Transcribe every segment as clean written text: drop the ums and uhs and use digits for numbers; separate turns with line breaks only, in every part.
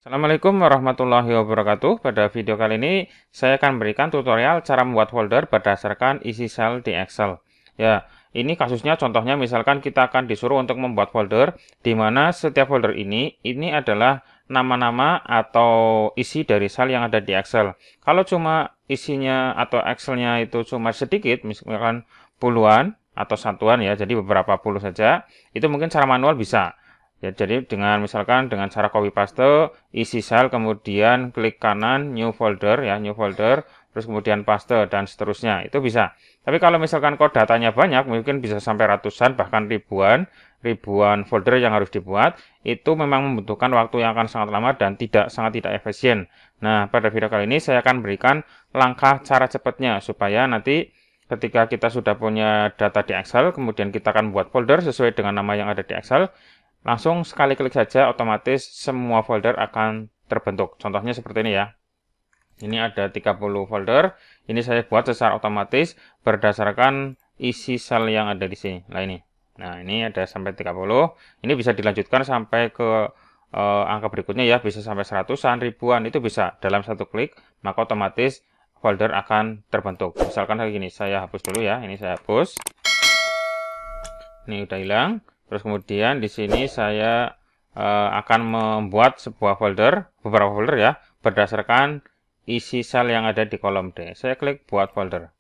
Assalamualaikum warahmatullahi wabarakatuh. Pada video kali ini saya akan berikan tutorial cara membuat folder berdasarkan isi sel di Excel. Ya, ini kasusnya contohnya misalkan kita akan disuruh untuk membuat folder di mana setiap folder ini adalah nama-nama atau isi dari sel yang ada di Excel. Kalau cuma isinya atau Excelnya itu cuma sedikit, misalkan puluhan atau satuan ya, jadi beberapa puluh saja, itu mungkin cara manual bisa. Ya, jadi misalkan dengan cara copy paste, isi sel, kemudian klik kanan new folder ya, new folder, terus kemudian paste dan seterusnya, itu bisa. Tapi kalau misalkan kok datanya banyak, mungkin bisa sampai ratusan bahkan ribuan folder yang harus dibuat, itu memang membutuhkan waktu yang akan sangat lama dan sangat tidak efisien. Nah, pada video kali ini saya akan berikan langkah cara cepatnya supaya nanti ketika kita sudah punya data di Excel, kemudian kita akan buat folder sesuai dengan nama yang ada di Excel. Langsung sekali klik saja otomatis semua folder akan terbentuk. Contohnya seperti ini ya. Ini ada 30 folder. Ini saya buat secara otomatis berdasarkan isi sel yang ada di sini. Nah ini. Nah, ini ada sampai 30. Ini bisa dilanjutkan sampai ke angka berikutnya ya, bisa sampai seratusan, ribuan, itu bisa dalam satu klik, maka otomatis folder akan terbentuk. Misalkan kayak gini, saya hapus dulu ya. Ini saya hapus. Ini udah hilang. Terus kemudian di sini saya akan membuat beberapa folder ya, berdasarkan isi sel yang ada di kolom D. Saya klik buat folder.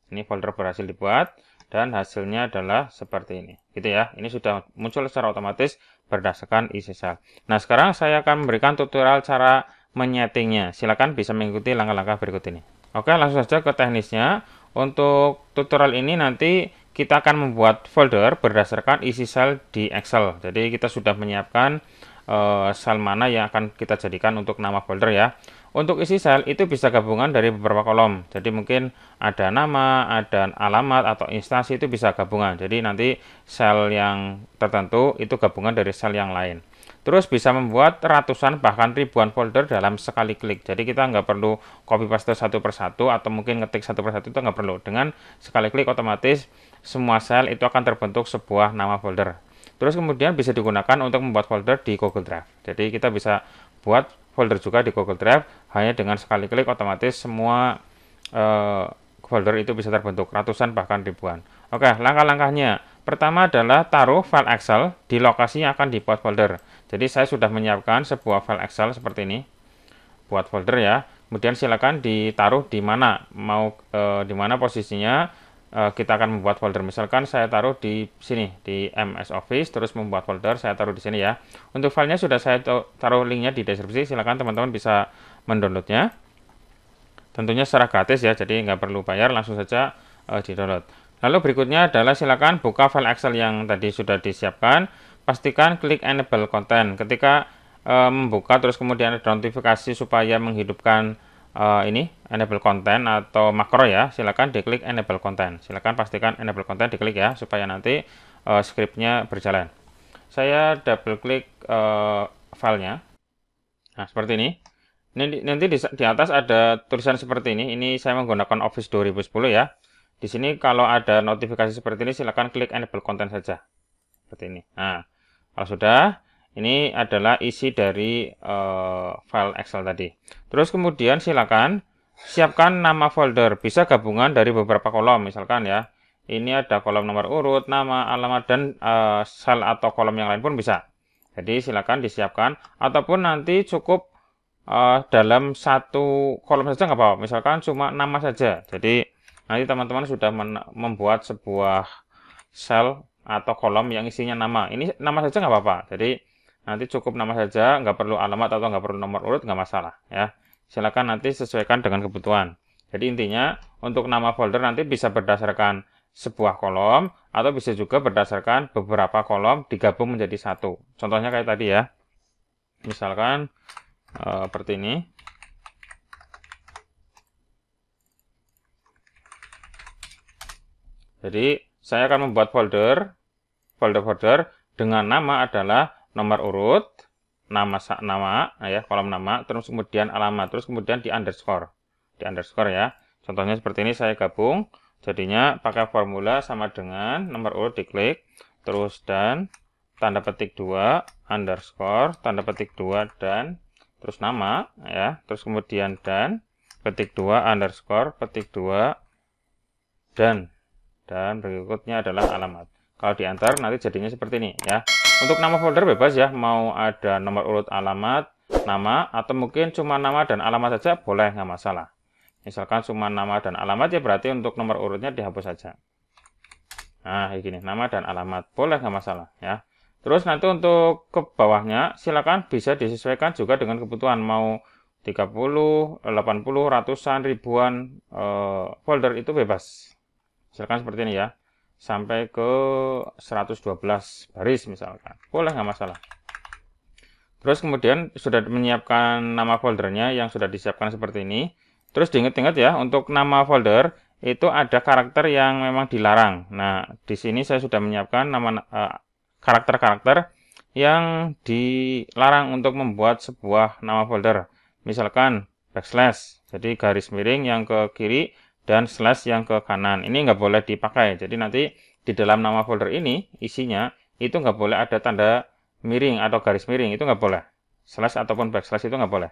Ini folder berhasil dibuat dan hasilnya adalah seperti ini. Gitu ya. Ini sudah muncul secara otomatis berdasarkan isi sel. Nah, sekarang saya akan memberikan tutorial cara menyetingnya. Silakan bisa mengikuti langkah-langkah berikut ini. Oke, langsung saja ke teknisnya. Untuk tutorial ini nanti kita akan membuat folder berdasarkan isi sel di Excel. Jadi kita sudah menyiapkan sel mana yang akan kita jadikan untuk nama folder ya. Untuk isi sel itu bisa gabungan dari beberapa kolom. Jadi mungkin ada nama, ada alamat, atau instansi, itu bisa gabungan. Jadi nanti sel yang tertentu itu gabungan dari sel yang lain. Terus bisa membuat ratusan bahkan ribuan folder dalam sekali klik. Jadi kita nggak perlu copy paste satu persatu atau mungkin ngetik satu persatu, itu nggak perlu. Dengan sekali klik otomatis semua sel itu akan terbentuk sebuah nama folder. Terus kemudian bisa digunakan untuk membuat folder di Google Drive. Jadi kita bisa buat folder juga di Google Drive hanya dengan sekali klik otomatis semua folder itu bisa terbentuk ratusan bahkan ribuan. Oke, langkah-langkahnya. Pertama adalah taruh file Excel di lokasi yang akan dibuat folder. Jadi saya sudah menyiapkan sebuah file Excel seperti ini. Buat folder ya. Kemudian silakan ditaruh di mana di mana posisinya kita akan membuat folder. Misalkan saya taruh di sini di MS Office, terus membuat folder, saya taruh di sini ya. Untuk filenya sudah saya taruh linknya di deskripsi. Silakan teman-teman bisa mendownloadnya. Tentunya secara gratis ya, jadi nggak perlu bayar, langsung saja di-download. Lalu berikutnya adalah silakan buka file Excel yang tadi sudah disiapkan. Pastikan klik Enable Content. Ketika membuka terus kemudian ada notifikasi supaya menghidupkan ini Enable Content atau makro ya, silakan diklik Enable Content. Silakan pastikan Enable Content diklik ya, supaya nanti scriptnya berjalan. Saya double klik filenya. Nah, seperti ini. Nanti di atas ada tulisan seperti ini. Ini saya menggunakan Office 2010 ya. Di sini kalau ada notifikasi seperti ini, silakan klik Enable Content saja. Seperti ini. Nah, kalau sudah, ini adalah isi dari file Excel tadi. Terus kemudian silakan siapkan nama folder. Bisa gabungan dari beberapa kolom, misalkan ya. Ini ada kolom nomor urut, nama, alamat, dan sel atau kolom yang lain pun bisa. Jadi silakan disiapkan. Ataupun nanti cukup dalam satu kolom saja nggak apa-apa. Misalkan cuma nama saja. Jadi nanti teman-teman sudah membuat sebuah sel atau kolom yang isinya nama. Ini nama saja nggak apa-apa. Jadi nanti cukup nama saja, nggak perlu alamat atau nggak perlu nomor urut, nggak masalah ya. Silakan nanti sesuaikan dengan kebutuhan. Jadi intinya untuk nama folder nanti bisa berdasarkan sebuah kolom atau bisa juga berdasarkan beberapa kolom digabung menjadi satu. Contohnya kayak tadi ya. Misalkan seperti ini. Jadi saya akan membuat folder dengan nama adalah nomor urut, nama ya, kolom nama, terus kemudian alamat, terus kemudian di underscore ya. Contohnya seperti ini, saya gabung, jadinya pakai formula sama dengan nomor urut diklik, terus dan tanda petik 2 underscore tanda petik 2 dan terus nama ya, terus kemudian dan petik 2 underscore petik 2 dan berikutnya adalah alamat. Kalau di enter nanti jadinya seperti ini ya. Untuk nama folder bebas ya, mau ada nomor urut alamat, nama, atau mungkin cuma nama dan alamat saja boleh, nggak masalah. Misalkan cuma nama dan alamat ya berarti untuk nomor urutnya dihapus saja. Nah, kayak gini, nama dan alamat boleh, nggak masalah ya. Terus nanti untuk ke bawahnya silakan bisa disesuaikan juga dengan kebutuhan, mau 30, 80, ratusan, ribuan folder itu bebas. Misalkan seperti ini ya, sampai ke 112 baris misalkan, boleh, nggak masalah. Terus kemudian sudah menyiapkan nama foldernya yang sudah disiapkan seperti ini. Terus diingat-ingat ya, untuk nama folder itu ada karakter yang memang dilarang. Nah, di sini saya sudah menyiapkan nama karakter-karakter yang dilarang untuk membuat sebuah nama folder. Misalkan backslash, jadi garis miring yang ke kiri dan slash yang ke kanan. Ini nggak boleh dipakai. Jadi nanti di dalam nama folder ini isinya itu nggak boleh ada tanda miring atau garis miring, itu nggak boleh. Slash ataupun backslash itu nggak boleh.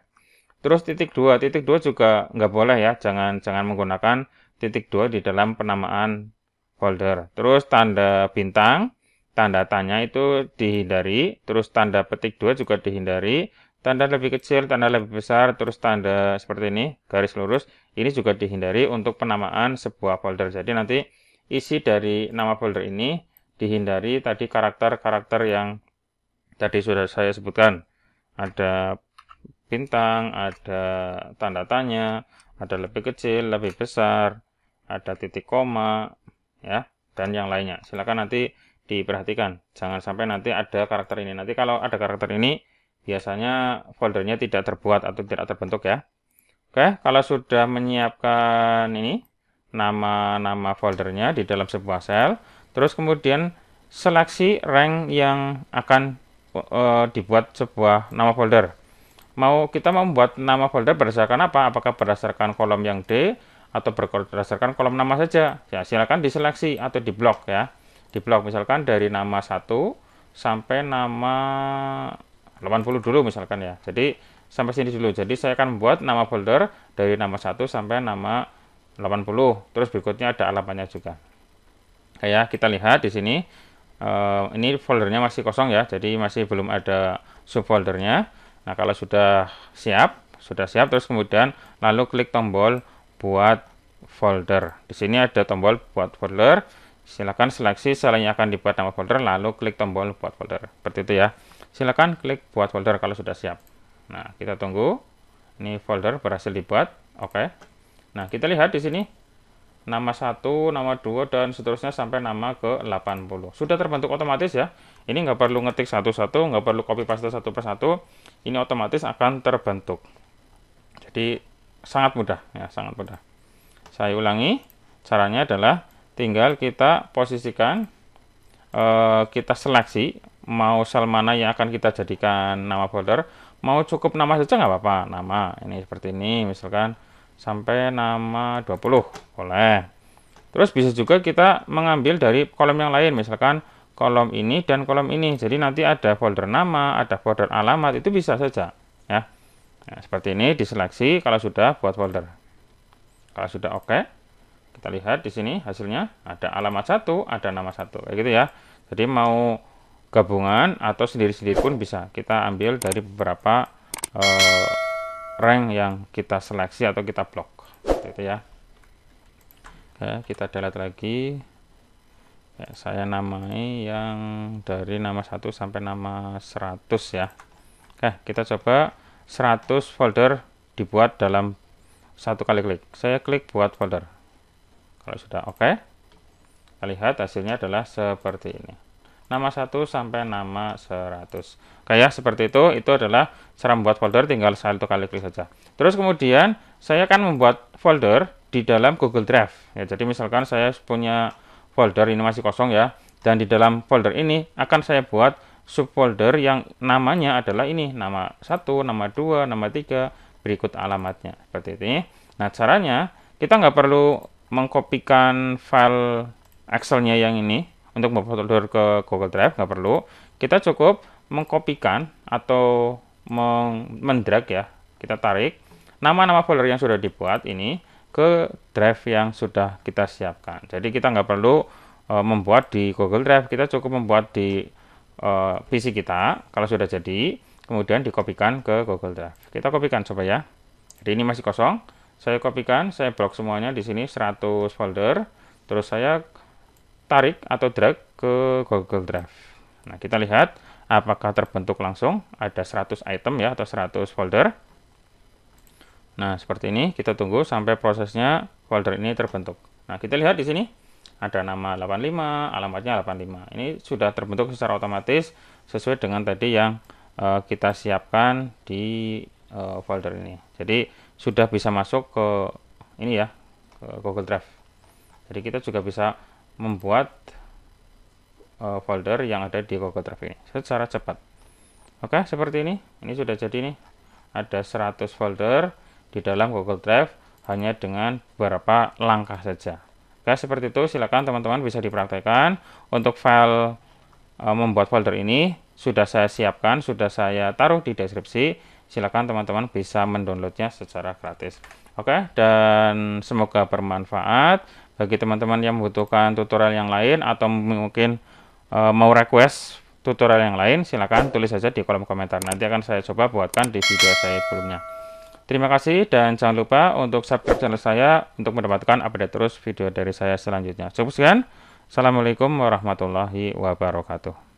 Terus titik 2 juga nggak boleh ya. Jangan menggunakan titik 2 di dalam penamaan folder. Terus tanda bintang, tanda tanya itu dihindari. Terus tanda petik 2 juga dihindari. Tanda lebih kecil, tanda lebih besar, terus tanda seperti ini, garis lurus, ini juga dihindari untuk penamaan sebuah folder. Jadi nanti isi dari nama folder ini dihindari tadi karakter-karakter yang tadi sudah saya sebutkan. Ada bintang, ada tanda tanya, ada lebih kecil, lebih besar, ada titik koma, ya, dan yang lainnya. Silakan nanti diperhatikan. Jangan sampai nanti ada karakter ini. Nanti kalau ada karakter ini, biasanya foldernya tidak terbuat atau tidak terbentuk ya. Oke, kalau sudah menyiapkan ini nama-nama foldernya di dalam sebuah sel, terus kemudian seleksi rank yang akan dibuat sebuah nama folder. Kita mau membuat nama folder berdasarkan apa? Apakah berdasarkan kolom yang D atau berdasarkan kolom nama saja? Ya, silakan diseleksi atau diblok ya. Diblok misalkan dari nama 1 sampai nama 80 dulu misalkan ya. Jadi sampai sini dulu. Jadi saya akan membuat nama folder dari nama 1 sampai nama 80. Terus berikutnya ada alamatnya juga. Kayak kita lihat di sini ini foldernya masih kosong ya. Jadi masih belum ada subfoldernya. Nah, kalau sudah siap terus kemudian lalu klik tombol buat folder. Di sini ada tombol buat folder. Silakan seleksi sel yang akan dibuat nama folder lalu klik tombol buat folder. Seperti itu ya. Silakan klik buat folder kalau sudah siap. Nah, kita tunggu. Ini folder berhasil dibuat. Oke. Nah, kita lihat di sini nama 1, nama 2 dan seterusnya sampai nama ke 80. Sudah terbentuk otomatis ya. Ini nggak perlu ngetik satu-satu, nggak perlu copy paste satu persatu. Ini otomatis akan terbentuk. Jadi sangat mudah ya, sangat mudah. Saya ulangi. Caranya adalah tinggal kita posisikan, kita seleksi mau sel mana yang akan kita jadikan nama folder. Mau cukup nama saja nggak apa-apa, nama ini seperti ini misalkan sampai nama 20 boleh. Terus bisa juga kita mengambil dari kolom yang lain, misalkan kolom ini dan kolom ini. Jadi nanti ada folder nama, ada folder alamat, itu bisa saja ya. Nah, seperti ini diseleksi kalau sudah buat folder. Kalau sudah oke, kita lihat di sini hasilnya ada alamat 1, ada nama 1 kayak gitu ya. Jadi mau gabungan atau sendiri-sendiri pun bisa. Kita ambil dari beberapa rank yang kita seleksi atau kita blok gitu ya. Oke, kita delete lagi ya, saya namai yang dari nama 1 sampai nama 100 ya. Oke, kita coba 100 folder dibuat dalam satu kali klik. Saya klik buat folder. Kalau sudah oke, kita lihat hasilnya adalah seperti ini. Nama 1 sampai nama 100. Kayak seperti itu adalah cara membuat folder, tinggal satu kali klik saja. Terus kemudian saya akan membuat folder di dalam Google Drive. Ya, jadi misalkan saya punya folder ini masih kosong ya, dan di dalam folder ini akan saya buat subfolder yang namanya adalah ini, nama 1, nama 2, nama 3, berikut alamatnya. Seperti ini. Nah, caranya kita nggak perlu mengkopikan file Excel-nya yang ini untuk membuat folder ke Google Drive, nggak perlu. Kita cukup mengkopikan atau mendrag ya, kita tarik nama-nama folder yang sudah dibuat ini ke drive yang sudah kita siapkan. Jadi kita nggak perlu membuat di Google Drive, kita cukup membuat di PC kita kalau sudah jadi, kemudian dikopikan ke Google Drive. Kita kopikan coba ya. Jadi ini masih kosong, saya kopikan, saya blok semuanya di sini 100 folder, terus saya tarik atau drag ke Google Drive. Nah, kita lihat apakah terbentuk langsung ada 100 item ya atau 100 folder. Nah, seperti ini kita tunggu sampai prosesnya folder ini terbentuk. Nah, kita lihat di sini ada nama 85, alamatnya 85. Ini sudah terbentuk secara otomatis sesuai dengan tadi yang kita siapkan di folder ini. Jadi sudah bisa masuk ke ini ya, ke Google Drive. Jadi kita juga bisa membuat folder yang ada di Google Drive ini secara cepat. Oke, seperti ini. Ini sudah jadi nih. Ada 100 folder di dalam Google Drive hanya dengan beberapa langkah saja. Oke, seperti itu. Silakan teman-teman bisa dipraktekkan. Untuk file membuat folder ini sudah saya siapkan, sudah saya taruh di deskripsi. Silakan teman-teman bisa mendownloadnya secara gratis. Oke, dan semoga bermanfaat bagi teman-teman yang membutuhkan tutorial yang lain atau mungkin mau request tutorial yang lain. Silakan tulis saja di kolom komentar. Nanti akan saya coba buatkan di video saya sebelumnya. Terima kasih dan jangan lupa untuk subscribe channel saya untuk mendapatkan update terus video dari saya selanjutnya. Cukup sekian. Assalamualaikum warahmatullahi wabarakatuh.